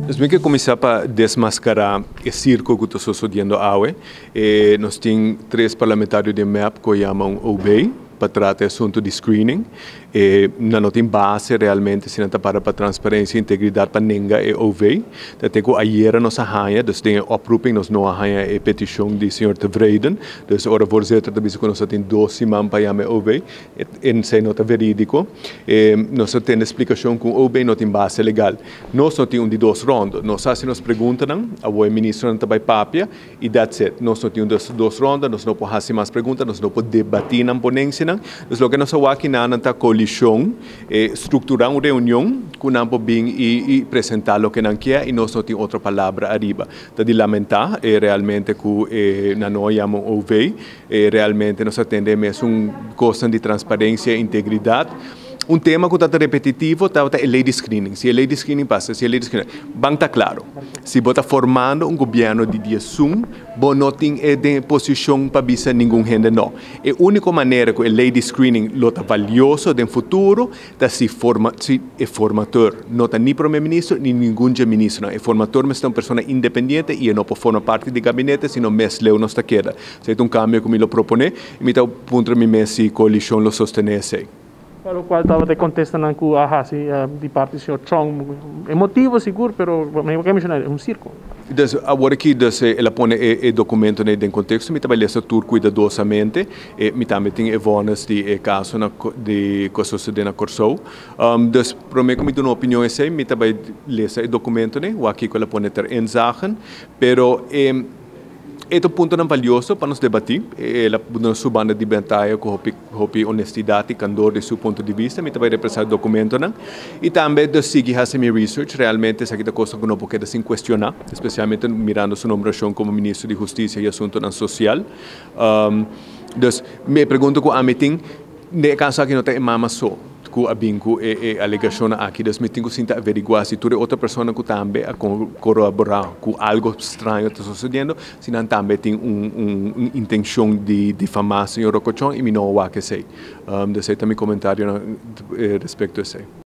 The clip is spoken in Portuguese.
Nós temos que começar para desmascarar o circo que está sucedendo agora. Nós temos 3 parlamentares de MEP que chamam OBEI para tratar o assunto de screening. Não tem base realmente se não está para transparência e integridade para ninguém é OBEI. Até que ayer nós arranha, nós temos oproeping, nós não arranha a petição do Sr. Tevreden. Então, ora voorzitter, da bisa que nós temos 2 semanas para chamar OBEI. E sei não está verídico. Nós temos explicação que o OBEI não tem base legal. Nós não temos de 2 rondas. Nós fazemos perguntas, o ministro não está para papia e that's it. Nós não temos 2 rondas, nós não podemos fazer mais perguntas, nós não podemos debater na ponência. Então, o que nós vamos aqui na coalição é estruturar uma reunião que nós podemos e apresentar o que nós queremos e nós não temos outra palavra arriba. Então, de lamentar realmente que nós chamamos OVEI, realmente nós atendemos coisa de transparência e integridade. Tema que está repetitivo é a lei de screening. Se a lei de screening passa, se a lei de screening... Bem está claro. Se você está formando governo de dia não tem posição para bisa nenhum gente não. A única maneira que a lei de screening está valioso no futuro é se é formador. Não está nem primeiro-ministro, nem nenhum ministro. É formador, mas é uma pessoa independente e não pode formar parte do gabinete, senão mais leu não está queda. Se é cambio que me lo propone, e então, ponto de mim, se a coalição lo sostenesse. Para o qual estava contestando que de parte do Sr. Chong. Emotivo, seguro, mas é um circo. Agora que ela põe o documento no contexto, me também lê tudo cuidadosamente, me também tem evonas de caso de que sucede na Corsou. Então, para mim, me dá uma opinião assim, me também lê o documento, o aqui que ela põe ter ensagen, pero este ponto é valioso para nos debater. Ela nos subanda de batalha com honestidade e candor de seu ponto de vista. Me também representa o documento. E também de seguir a minha research. Realmente, essa é coisa que não pode sem questionar, especialmente mirando sua nomeação como ministro de Justiça e Assuntos Social. Então, me pergunto com a meeting, no caso que não tem mama só. Que abinco a alegação aqui das meeting que averiguar se toda outra pessoa que também a corroborar com algo estranho está sucedendo, se não também tem uma intenção de difamar o senhor Rocochon e me não o que sei. Desse também comentário a respeito a isso.